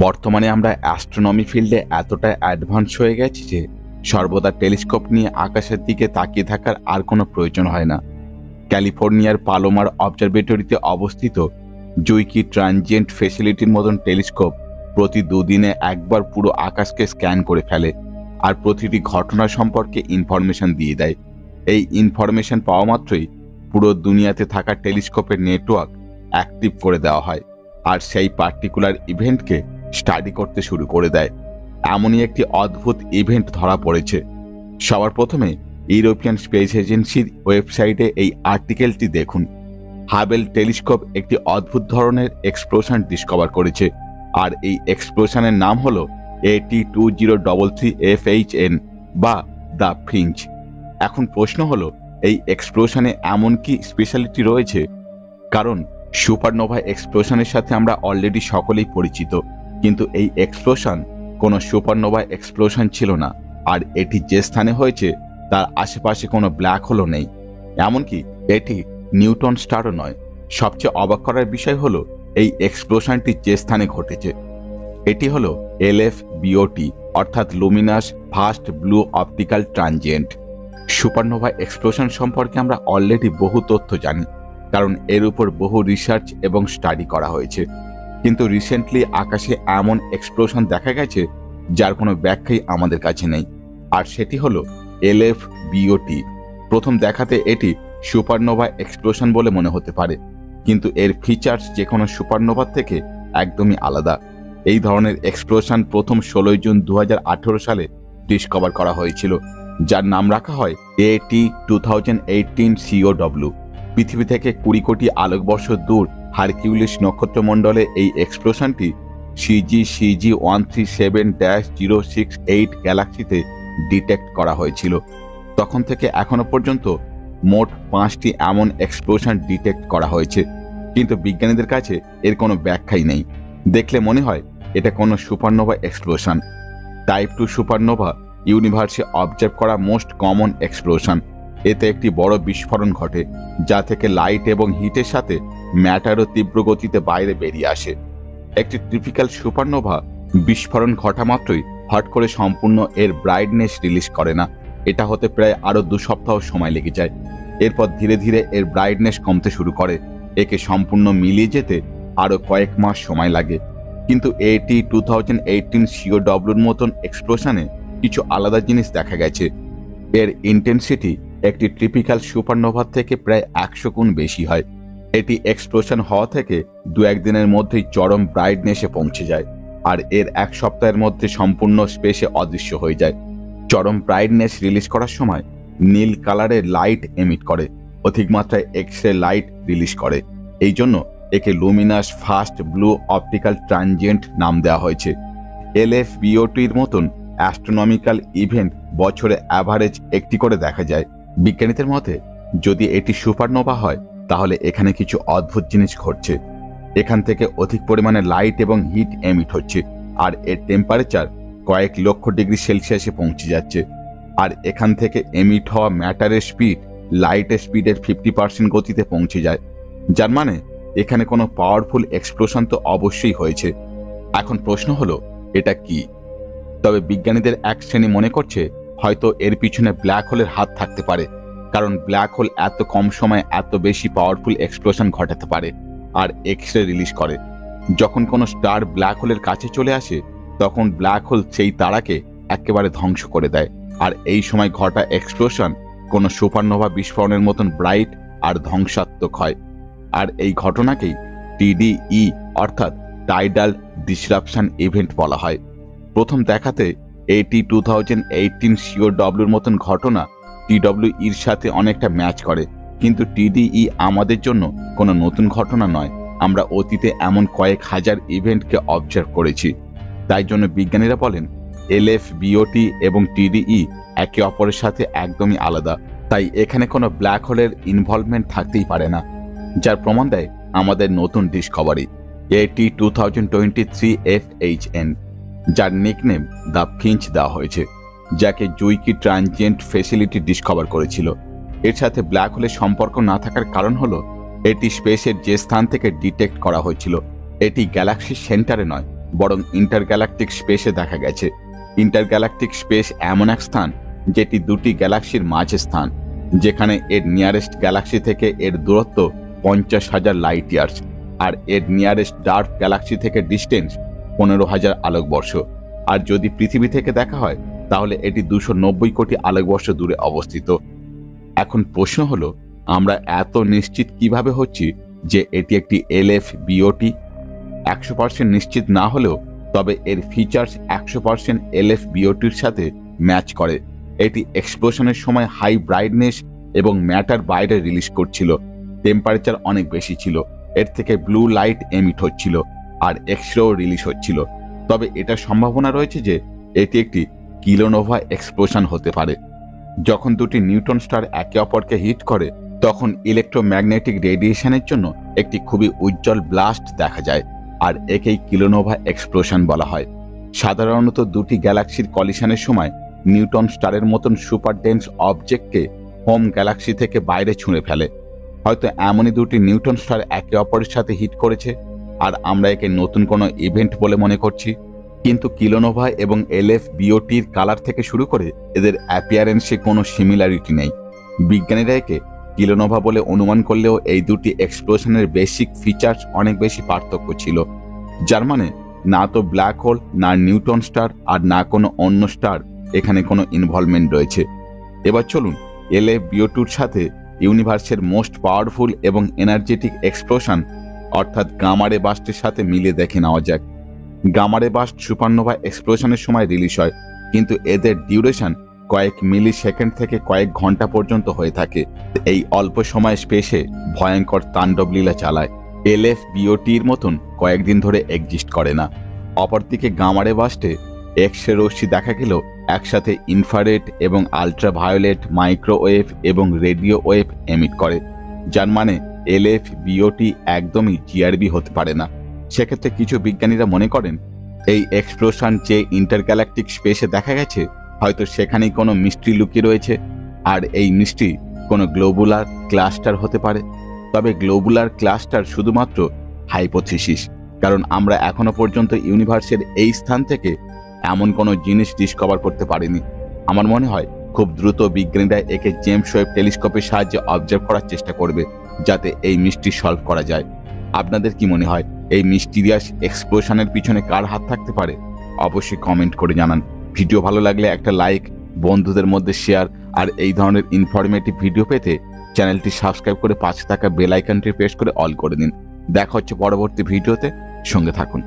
বর্তমানে আমরা অ্যাস্ট্রোনমি ফিল্ডে এতটা অ্যাডভান্স হয়ে গেছি যে সর্বদা টেলিস্কোপ নিয়ে আকাশের দিকে তাকিয়ে থাকার আর কোনো প্রয়োজন হয় না। ক্যালিফোর্নিয়ার পালোমার অবজারভেটরিতে অবস্থিত জুইকি ট্রানজিয়েন্ট ফেসিলিটির মতন টেলিস্কোপ প্রতি দুদিনে একবার পুরো আকাশকে স্ক্যান করে ফেলে আর প্রতিটি ঘটনা সম্পর্কে ইনফরমেশন দিয়ে দেয়। এই ইনফরমেশন পাওয়া মাত্রই পুরো দুনিয়াতে থাকা টেলিস্কোপের নেটওয়ার্ক অ্যাক্টিভ করে দেওয়া হয় আর সেই পার্টিকুলার ইভেন্টকে স্টাডি করতে শুরু করে দেয়। এমনই একটি অদ্ভুত ইভেন্ট ধরা পড়েছে। সবার প্রথমে ইউরোপিয়ান স্পেস এজেন্সির ওয়েবসাইটে এই আর্টিকেলটি দেখুন। হাবেল টেলিস্কোপ একটি অদ্ভুত ধরনের এক্সপ্লোশন ডিসকভার করেছে আর এই এক্সপ্লোশনের নাম হলো AT2033FHN বা দ্য ফিঞ্চ। এখন প্রশ্ন হলো, এই এক্সপ্লোশনে এমন কি স্পেশালিটি রয়েছে? কারণ সুপারনোভা এক্সপ্লোশনের সাথে আমরা অলরেডি সকলেই পরিচিত, কিন্তু এই এক্সপ্লোশন কোনো সুপারনোভা এক্সপ্লোশন ছিল না আর এটি যে স্থানে হয়েছে তার আশেপাশে কোনো ব্ল্যাক হোলও নেই, এমনকি এটি নিউটন স্টারও নয়। সবচেয়ে অবাক করার বিষয় হলো এই এক্সপ্লোশনটি যে স্থানে ঘটেছে এটি হলো LFBOT অর্থাৎ Luminous fast blue optical transient. Supernova explosion সম্পর্কে আমরা অলরেডি বহু তথ্য জানি, কারণ এর উপর বহু রিসার্চ এবং স্টাডি করা হয়েছে। কিন্তু রিসেন্টলি আকাশে এমন এক্সপ্লোশন দেখা গেছে যার কোনো ব্যাখ্যাই আমাদের কাছে নেই, আর সেটি হলো LFBOT। প্রথম দেখাতে এটি সুপারনোভা এক্সপ্লোশন বলে মনে হতে পারে, কিন্তু এর ফিচার্স যে কোনো সুপারনোভার থেকে একদমই আলাদা। এই ধরনের এক্সপ্লোশন প্রথম 16 জুন 2018 সালে ডিসকভার করা হয়েছিল, যার নাম রাখা হয় AT2018 COW। পৃথিবী থেকে 20 কোটি আলোকবর্ষ দূর হারকিউলিস নক্ষত্রমণ্ডলে এই এক্সপ্লোশনটি CG137-068 গ্যালাক্সিতে ডিটেক্ট করা হয়েছিল। তখন থেকে এখনো পর্যন্ত মোট 5টি এমন এক্সপ্লোশন ডিটেক্ট করা হয়েছে, কিন্তু বিজ্ঞানীদের কাছে এর কোনো ব্যাখ্যাই নেই। দেখলে মনে হয় এটা কোনো সুপারনোভা এক্সপ্লোশন। টাইপ 2 সুপারনোভা ইউনিভার্সে অবজার্ভ করা মোস্ট কমন এক্সপ্লোশন। এতে একটি বড় বিস্ফোরণ ঘটে যা থেকে লাইট এবং হিটের সাথে ম্যাটারও তীব্র গতিতে বাইরে বেরিয়ে আসে। একটি টিপিক্যাল সুপারনোভা বিস্ফোরণ ঘটা মাত্রই হট করে সম্পূর্ণ এর ব্রাইটনেস রিলিজ করে না। এটা হতে প্রায় আরও 2 সপ্তাহ সময় লেগে যায়। এরপর ধীরে ধীরে এর ব্রাইটনেস কমতে শুরু করে। একে সম্পূর্ণ মিলিয়ে যেতে আরও কয়েক মাস সময় লাগে। কিন্তু AT2018 COWর মতন এক্সপ্লোশনে কিছু আলাদা জিনিস দেখা গেছে। এর ইন্টেন্সিটি একটি টিপিক্যাল সুপারনোভার থেকে প্রায় 100 গুণ বেশি হয়। এটি এক্সপ্লোশন হওয়া থেকে 2-1 দিনের মধ্যেই চরম ব্রাইটনেসে পৌঁছে যায় আর এর 1 সপ্তাহের মধ্যে সম্পূর্ণ স্পেসে অদৃশ্য হয়ে যায়। চরম ব্রাইটনেস রিলিজ করার সময় নীল কালারের লাইট এমিট করে, অধিক মাত্রায় এক্স-রে লাইট রিলিজ করে। এই জন্য একে Luminous fast blue optical transient নাম দেওয়া হয়েছে। LFBOTর মতন অ্যাস্ট্রোনমিক্যাল ইভেন্ট বছরে অ্যাভারেজ একটি করে দেখা যায়। বিজ্ঞানীদের মতে যদি এটি সুপারনোভা হয় তাহলে এখানে কিছু অদ্ভুত জিনিস ঘটছে। এখান থেকে অধিক পরিমাণে লাইট এবং হিট এমিট হচ্ছে আর এর টেম্পারেচার কয়েক লক্ষ ডিগ্রি সেলসিয়াসে পৌঁছে যাচ্ছে। আর এখান থেকে এমিট হওয়া ম্যাটারের স্পিড লাইটের স্পিডের 50% গতিতে পৌঁছে যায়, যার মানে এখানে কোনো পাওয়ারফুল এক্সপ্লোশন তো অবশ্যই হয়েছে। এখন প্রশ্ন হলো এটা কি? তবে বিজ্ঞানীদের এক শ্রেণী মনে করছে হয়তো এর পিছনে ব্ল্যাক হোলের হাত থাকতে পারে, কারণ ব্ল্যাক হোল এত কম সময়ে এত বেশি পাওয়ারফুল এক্সপ্লোশন ঘটাতে পারে আর এক্স-রে রিলিজ করে। যখন কোনো স্টার ব্ল্যাক হোলের কাছে চলে আসে তখন ব্ল্যাক হোল সেই তারাকে একেবারে ধ্বংস করে দেয়, আর এই সময় ঘটা এক্সপ্লোশন কোনো সুপারনোভা বিস্ফোরণের মতন ব্রাইট আর ধ্বংসাত্মক হয়। আর এই ঘটনাকেই TDE অর্থাৎ টাইডাল ডিসরাপশন ইভেন্ট বলা হয়। প্রথম দেখাতে AT2018 COWর মতন ঘটনা TWEর সাথে অনেকটা ম্যাচ করে, কিন্তু TDE আমাদের জন্য কোনো নতুন ঘটনা নয়। আমরা অতীতে এমন কয়েক হাজার ইভেন্টকে অবজার্ভ করেছি। তাই জন্য বিজ্ঞানীরা বলেন LFBOT এবং TDE একে অপরের সাথে একদমই আলাদা। তাই এখানে কোনো ব্ল্যাক হোলের ইনভলভমেন্ট থাকতেই পারে না, যার প্রমাণ দেয় আমাদের নতুন ডিসকভারি AT2023FHN, যার নিকনেম দ্য ফিঞ্চ দেওয়া হয়েছে, যাকে জুইকি ট্রানজিয়েন্ট ফেসিলিটি ডিসকভার করেছিল। এর সাথে ব্ল্যাক হোলের সম্পর্ক না থাকার কারণ হলো এটি স্পেসের যে স্থান থেকে ডিটেক্ট করা হয়েছিল এটি গ্যালাক্সির সেন্টারে নয়, বরং ইন্টারগ্যালাকটিক স্পেসে দেখা গেছে। ইন্টারগ্যালাকটিক স্পেস এমন এক স্থান যেটি দুটি গ্যালাক্সির মাঝে স্থান, যেখানে এর নিয়ারেস্ট গ্যালাক্সি থেকে এর দূরত্ব 50,000 লাইট ইয়ার্স, আর এর নিয়ারেস্ট ডার্ক গ্যালাক্সি থেকে ডিস্টেন্স 15,000 আলোকবর্ষ। আর যদি পৃথিবী থেকে দেখা হয় তাহলে এটি 290 কোটি আলোকবর্ষ দূরে অবস্থিত। এখন প্রশ্ন হলো, আমরা এত নিশ্চিত কিভাবে হচ্ছি যে এটি একটি LFBOT? 100% নিশ্চিত না হলেও তবে এর ফিচার্স 100% LFBOTর সাথে ম্যাচ করে। এটি এক্সপ্লোশনের সময় হাই ব্রাইটনেস এবং ম্যাটার বাইরে রিলিজ করছিল, টেম্পারেচার অনেক বেশি ছিল, এর থেকে ব্লু লাইট এমিট হচ্ছিল, আর এক্সরেও রিলিজ হচ্ছিল। তবে এটা সম্ভাবনা রয়েছে যে এটি একটি কিলোনোভা এক্সপ্লোশন হতে পারে। যখন দুটি নিউট্রন স্টার একে অপরকে হিট করে তখন ইলেকট্রোম্যাগনেটিক রেডিয়েশনের জন্য একটি খুবই উজ্জ্বল ব্লাস্ট দেখা যায়, আর একেই কিলোনোভা এক্সপ্লোশন বলা হয়। সাধারণত দুটি গ্যালাক্সির কলিশনের সময় নিউট্রন স্টারের মতন সুপার ডেন্স অবজেক্টকে হোম গ্যালাক্সি থেকে বাইরে ছুঁড়ে ফেলে। হয়তো এমনই দুটি নিউট্রন স্টার একে অপরের সাথে হিট করেছে, আর আমরা একে নতুন কোনো ইভেন্ট বলে মনে করছি। কিন্তু কিলোনোভা এবং LFBOTর কালার থেকে শুরু করে এদের অ্যাপিয়ারেন্সে কোনো সিমিলারিটি নেই। বিজ্ঞানীরা একে কিলোনোভা বলে অনুমান করলেও এই দুটি এক্সপ্লোশনের বেসিক ফিচার্স অনেক বেশি পার্থক্য ছিল, যার মানে না তো ব্ল্যাক হোল, না নিউট্রন স্টার, আর না কোনো অন্য স্টার এখানে কোনো ইনভলভমেন্ট রয়েছে। এবার চলুন LFBOTর সাথে ইউনিভার্সের মোস্ট পাওয়ারফুল এবং এনার্জেটিক এক্সপ্লোশন অর্থাৎ গামা রে বার্স্টের সাথে মিলিয়ে দেখে নেওয়া যাক। গামা রে বার্স্ট সুপারনোভা এক্সপ্লোশনের সময় রিলিজ হয়, কিন্তু এদের ডিউরেশন কয়েক মিলি সেকেন্ড থেকে কয়েক ঘন্টা পর্যন্ত হয়ে থাকে। এই অল্প সময় স্পেসে ভয়ঙ্কর তাণ্ডব লীলা চালায়। LFBOTর মতন কয়েকদিন ধরে এক্সিস্ট করে না। অপরদিকে গামা রে বার্স্টে এক্স-রে রশ্মি দেখা গেলেও একসাথে ইনফ্রারেড এবং আলট্রাভায়োলেট, মাইক্রোওয়েভ এবং রেডিও ওয়েভ এমিট করে, যার মানে LFBOT একদমই GRB হতে পারে না। সেক্ষেত্রে কিছু বিজ্ঞানীরা মনে করেন এই এক্সপ্লোশন যে ইন্টারগ্যালাকটিক স্পেসে দেখা গেছে হয়তো সেখানেই কোনো মিস্ট্রি লুকিয়ে রয়েছে, আর এই মিস্ট্রি কোনো গ্লোবুলার ক্লাস্টার হতে পারে। তবে গ্লোবুলার ক্লাস্টার শুধুমাত্র হাইপোথিসিস, কারণ আমরা এখনো পর্যন্ত ইউনিভার্সের এই স্থান থেকে এমন কোনো জিনিস ডিসকভার করতে পারিনি। আমার মনে হয় খুব দ্রুত বিজ্ঞানীরা একে জেমস ওয়েব টেলিস্কোপের সাহায্যে অবজার্ভ করার চেষ্টা করবে, যাতে এই মিস্ট্রি সলভ করা যায়। আপনাদের কি মনে হয় এই মিস্টিরিয়াস এক্সপ্লোশনের পিছনে কার হাত থাকতে পারে? অবশ্যই কমেন্ট করে জানান। ভিডিও ভালো লাগলে একটা লাইক, বন্ধুদের মধ্যে শেয়ার, আর এই ধরনের ইনফরমেটিভ ভিডিও পেতে চ্যানেলটি সাবস্ক্রাইব করে পাশে থাকা বেল আইকনটি প্রেস করে অল করে দিন। দেখা হচ্ছে পরবর্তী ভিডিওতে, সঙ্গে থাকুন।